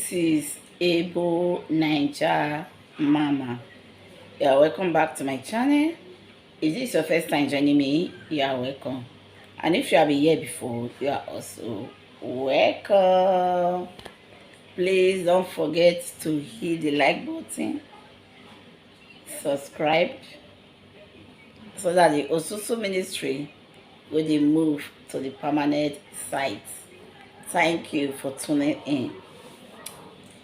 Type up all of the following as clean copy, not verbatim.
This is Able Ninja Mama. Yeah, welcome back to my channel. Is this your first time joining me? You are welcome. And if you have been here before, you are also welcome. Please don't forget to hit the like button, subscribe, so that the Osusu ministry will move to the permanent site. Thank you for tuning in.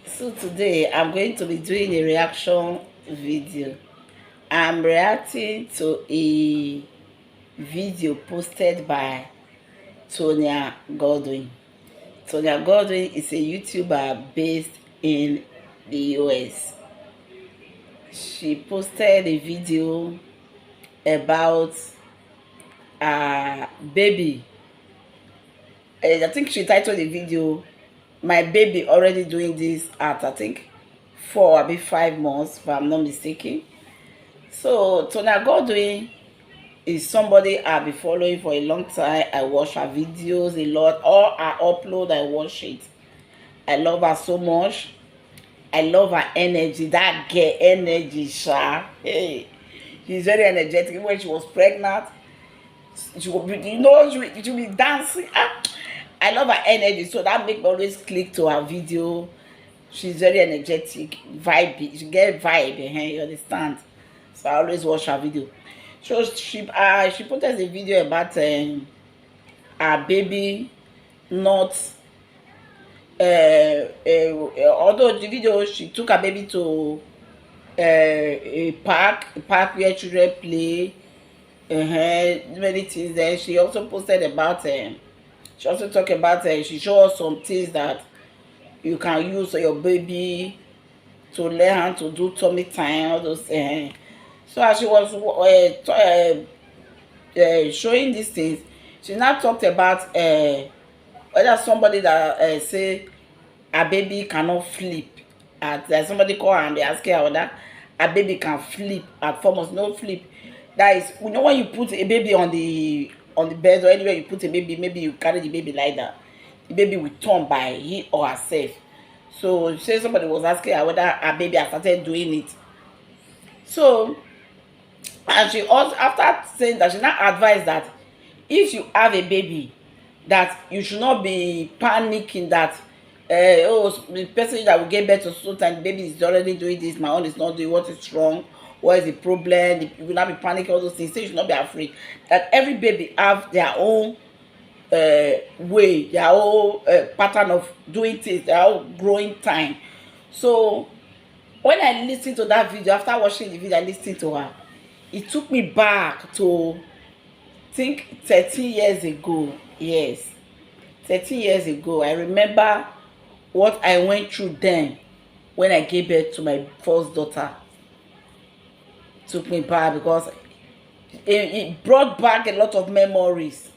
So today I'm going to be doing a reaction video. I'm reacting to a video posted by Tonya Godwin. Tonya Godwin is a YouTuber based in the US. She posted a video about a baby. I think she titled the video, "My baby already doing this at I think 4 or 5 months, if I'm not mistaken." So Tonya Godwin is somebody I've been following for a long time. I watch her videos a lot. All her upload, I watch it. I love her so much. I love her energy. That girl energy, sha. Hey, she's very energetic. When she was pregnant, she would be, she would be dancing. I love her energy, so that make me always click to her video. She's very energetic, vibe. She get vibe, you understand? So I always watch her video. So she posted a video about her baby not although the video, she took her baby to a park where children play, many things there. She also posted about she also talked about she showed us some things that you can use for your baby to learn how to do tummy time, all those so as she was showing these things, she now talked about whether somebody that say a baby cannot flip. Somebody call her and they ask her whether a baby can flip at 4 months. No flip. That is, when you put a baby on the bed or anywhere you put a baby, maybe you carry the baby like that, the baby will turn by he or herself. So say somebody was asking her whether her baby has started doing it. So, and she also, after saying that, she now advised that if you have a baby, that you should not be panicking that the person that will get birth to so time, the baby is already doing this, my own is not doing, what is wrong, what is the problem, you will not be panicking, all those things. So you should not be afraid that every baby have their own way, their own pattern of doing things, their own growing time. So when I listened to that video, after watching the video, I listened to her, it took me back to think 13 years ago. Yes, 13 years ago. I remember what I went through then when I gave birth to my first daughter. It took me back because it brought back a lot of memories.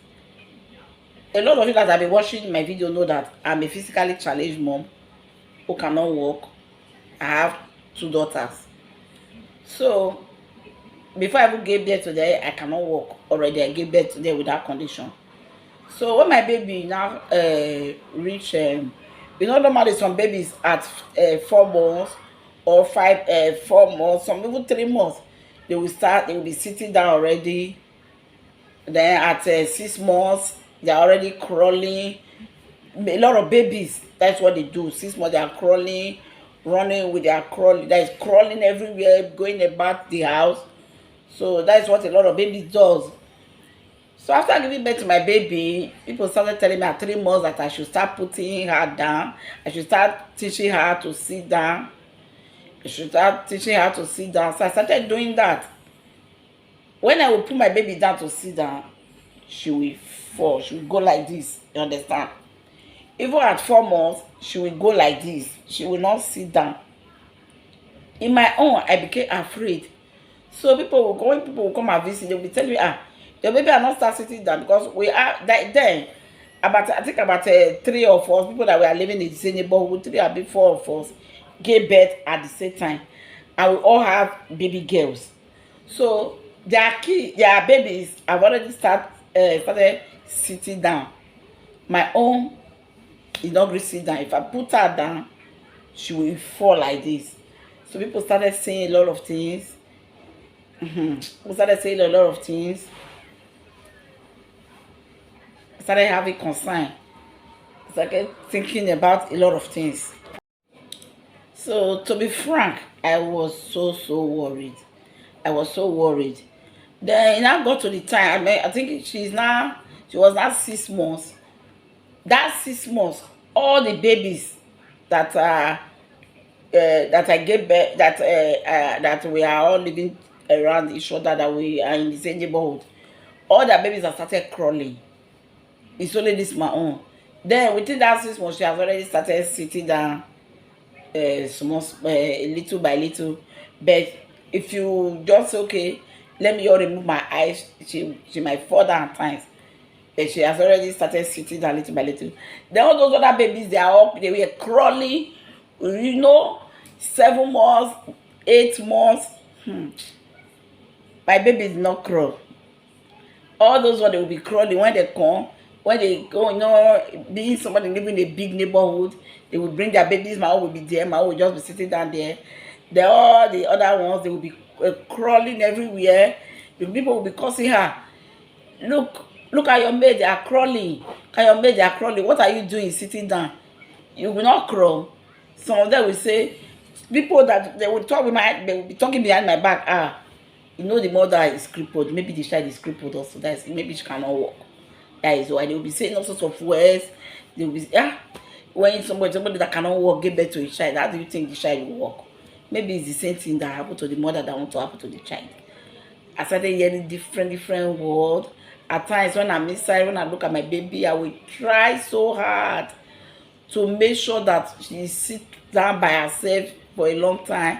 A lot of you that have been watching my video know that I'm a physically challenged mom who cannot walk. I have 2 daughters. So before I even gave birth to them, I cannot walk already. I gave birth to them with that condition. So when my baby now reach, normally some babies at 4 months or 4 months, some even 3 months, they will be sitting down already. Then at 6 months, they are already crawling. A lot of babies, that's what they do. 6 months, they are crawling, running with their crawling. That is crawling everywhere, going about the house. So that's what a lot of babies does. So after giving birth to my baby, people started telling me at 3 months that I should start putting her down. I should start teaching her to sit down. I should start teaching her to sit down. So I started doing that. When I would put my baby down to sit down, she will fall. She will go like this. You understand? Even at 4 months, she will go like this. She will not sit down. In my own, I became afraid. So when people will come and visit, they will be telling me, your baby are not start sitting down, because we are then I think about 3 of us people that were living in the same neighborhood, 3 or 4 of us gave birth at the same time, and we all have baby girls. So their babies have already started sitting down. My own is not going to sit down. If I put her down, she will fall like this. So people started saying a lot of things. People started saying a lot of things. Started having concern. Started thinking about a lot of things. So to be frank, I was so worried. I was so worried. Then it now got to the time. I think she was now 6 months. That 6 months, all the babies that that I gave birth, that we are all living around each other, that we are in the same neighborhood, all the babies have started crawling. It's only this my own. Then within that 6 months, she has already started sitting down, small, little by little. But if you just say, okay, let me all remove my eyes, she might fall down at times. But she has already started sitting down little by little. Then all those other babies, they were crawling, 7 months, 8 months. My baby did not crawl. All those ones, they will be crawling when they come. When they go, being somebody living in a big neighborhood, they will bring their babies. My own will be there. My own will just be sitting down there. Then all the other ones, they will be crawling everywhere. The people will be cursing her. Look at your maid, they are crawling. Your maid, they are crawling. What are you doing sitting down? You will not crawl. Some of them will say, people that they will talk they will be talking behind my back. The mother is crippled. Maybe the child is crippled also. Maybe she cannot walk. That is why they will be saying all sorts of words. They will be when somebody that cannot walk give birth to a child, how do you think the child will walk? Maybe it's the same thing that happened to the mother that want to happen to the child. I started hearing different words. At times when I'm inside, when I look at my baby, I will try so hard to make sure that she sits down by herself for a long time.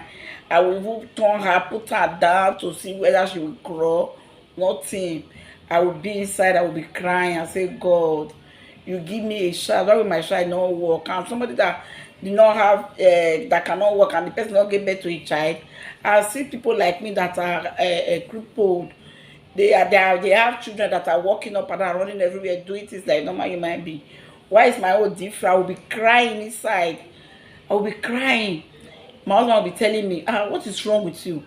I will even turn her, put her down to see whether she will crawl. Nothing. I will be inside, I will be crying and say, God, you give me a child. Why will my child not walk? And somebody that did not have, that cannot walk, and the person not give birth to a child. I see people like me that are crippled. They have children that are walking up and down, running everywhere, doing things like normal human being. Why is my own different? I will be crying inside. I will be crying. My husband will be telling me, what is wrong with you?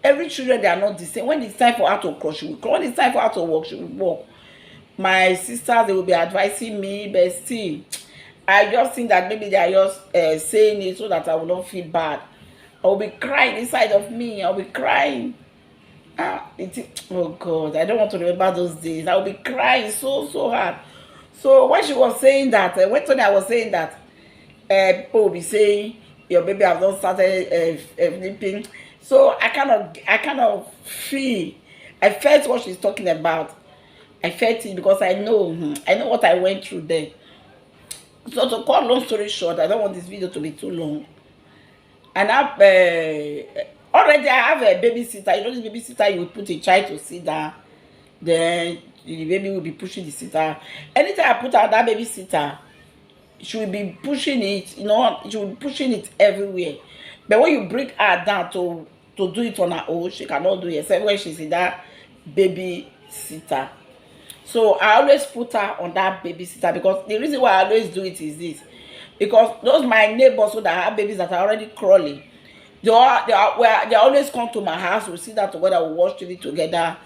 Every children, they are not the same. When it's time for her to crawl, she will crawl. When it's time for her to walk, she will walk. My sisters, they will be advising me, but still, I just think that maybe they are just saying it so that I will not feel bad. I will be crying inside of me. I will be crying. Oh God, I don't want to remember those days. I will be crying so hard. So when she was saying that, when Tony was saying that, people will be saying your baby has not started flipping. So I kind of I felt what she's talking about. I felt it because I know what I went through there. So to cut long story short, I don't want this video to be too long. And already I have a babysitter. This babysitter, you will put a child to sit down, then the baby will be pushing the sitter. Anytime I put out that babysitter, she will be pushing it. She will be pushing it everywhere. But when you bring her down to do it on her own, she cannot do it except when she's in that babysitter. So I always put her on that babysitter, because the reason why I always do it is this. Because those my neighbors who that have babies that are already crawling, they always come to my house. We sit down together, we watch TV together.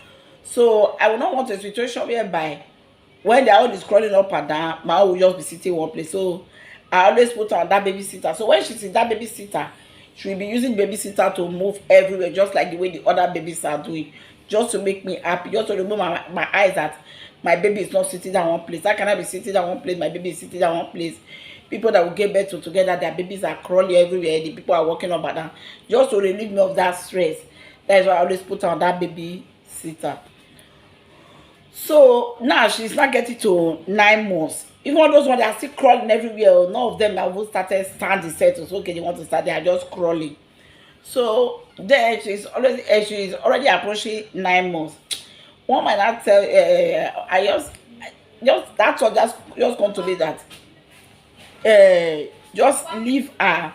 So I will not want a situation whereby when they are always crawling up and down, my own will just be sitting one place. So I always put her on that babysitter. So when she's in that babysitter, she will be using babysitter to move everywhere, just like the way the other babies are doing, just to make me happy, just to remove my eyes that my baby is not sitting down one place. How can I be sitting down one place? My baby is sitting down one place. People that will get birth to together, their babies are crawling everywhere. The people are walking up and down, just to relieve me of that stress. That is why I always put her on that babysitter. So now she's not getting to 9 months. Even all those ones that are still crawling everywhere, none of them have started standing settled. Okay, they want to start, they are just crawling. So then she's already approaching 9 months. One might not tell, that thought just come to me that just leave her,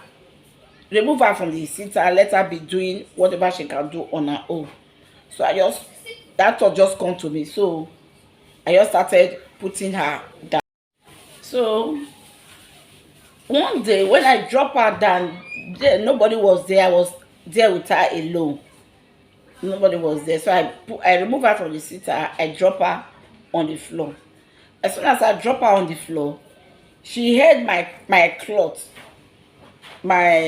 remove her from the sitter, let her be doing whatever she can do on her own. So that thought just come to me. So I just started putting her down. So One day when I drop her down, there nobody was there. I was there with her alone. Nobody was there. So I remove her from the seat. I drop her on the floor. As soon as I drop her on the floor, she held my cloth, the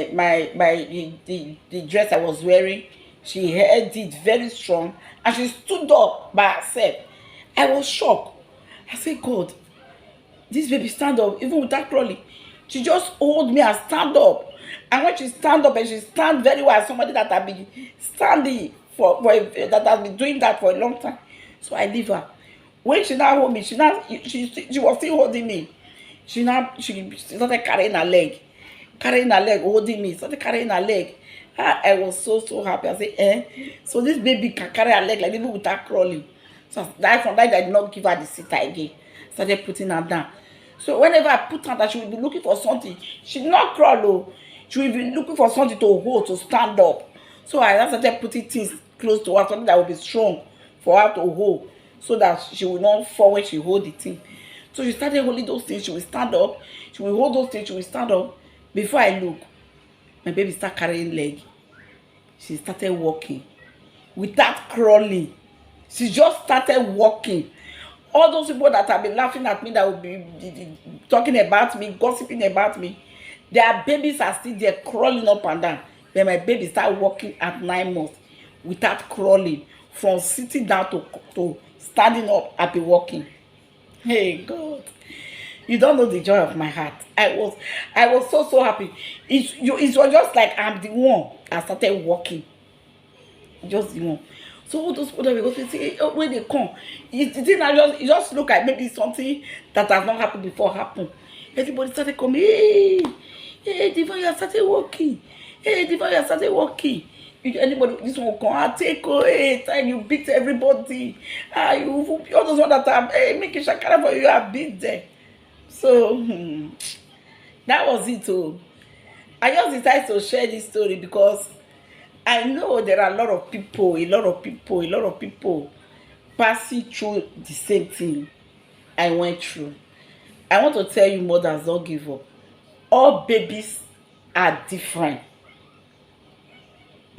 dress I was wearing. She held it very strong, and she stood up by herself. I was shocked. I said, God, this baby stand up even without crawling. She just hold me and stand up. And when she stand up, and she stand very well, somebody that have been standing that has been doing that for a long time. So I leave her. When she now hold me, she was still holding me. She started carrying her leg, holding me, started carrying her leg. I was so happy. I said, so this baby can carry her leg like even without crawling. So from that I did not give her the seat again. Started putting her down. So whenever I put her down, she will be looking for something. She did not crawl though. She will be looking for something to hold, to stand up. So I now started putting things close to her, something that will be strong for her to hold, so that she will not fall when she hold the thing. So she started holding those things. She will stand up. She will hold those things. She will stand up. Before I look, my baby start carrying leg. She started walking without crawling. She just started walking. All those people that have been laughing at me, that will be talking about me, gossiping about me, their babies are still there crawling up and down. Then my baby started walking at 9 months without crawling. From sitting down to standing up, I'll be walking. Hey God, you don't know the joy of my heart. I was so happy. It was just like I'm the one that started walking. Just the one. So all those people that we go to say, oh, when they come, it just look like maybe something that has not happened before happen. Everybody started coming. Hey, Divine, you have started walking. Hey, Divine, you have started walking. Anybody, this one will come, I take, hey, time you beat everybody. All those ones that are making shakara for you, I beat them. So that was it. Oh, I just decided to share this story because I know there are a lot of people passing through the same thing I went through. I want to tell you, mothers, don't give up. All babies are different.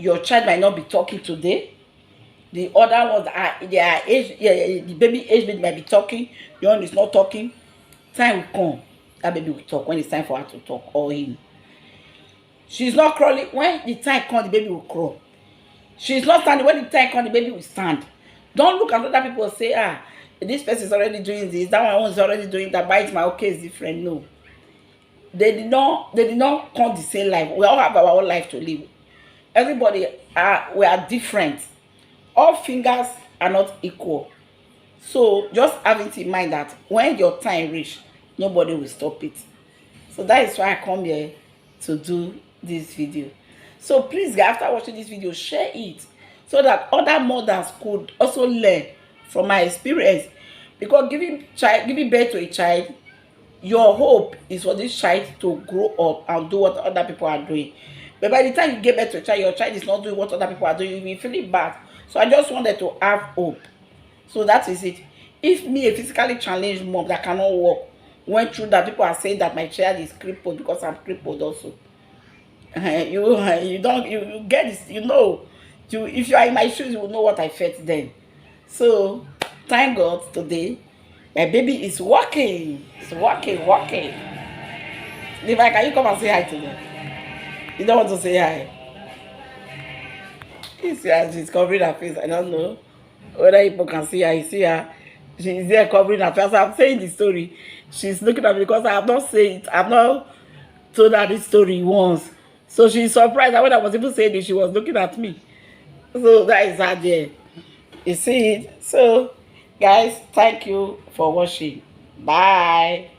Your child might not be talking today. The other ones are their age. Yeah, the baby age baby might be talking. The one is not talking. Time will come. That baby will talk when it's time for her to talk, or him. She's not crawling. When the time comes, the baby will crawl. She's not standing. When the time comes, the baby will stand. Don't look at other people and say, this person is already doing this, that one is already doing that, but my okay is different. No. They did not come the same life. We all have our own life to live. Everybody we are different. All fingers are not equal. So just have it in mind that when your time reach, nobody will stop it. So that is why I come here to do this video. So please, guys, after watching this video, share it so that other mothers could also learn from my experience. Because giving birth to a child, your hope is for this child to grow up and do what other people are doing. But by the time you give birth to a child, your child is not doing what other people are doing, you'll be feeling bad. So I just wanted to have hope. So that is it. If me, a physically challenged mom that cannot walk, went through that, people are saying that my child is crippled because I'm crippled also. You get this, you know. If you are in my shoes, you will know what I felt then. So thank God today, my baby is walking. It's walking. Levi, can you come and say hi to them? You don't want to say hi? You see her, she's covering her face. I don't know whether people can see her. You see her, she's there covering her face. I'm saying the story. She's looking at me because I have not said it. I've not told her this story once. So she's surprised that when I was even saying it, she was looking at me. So that is her there. You see it? So, guys, thank you for watching. Bye.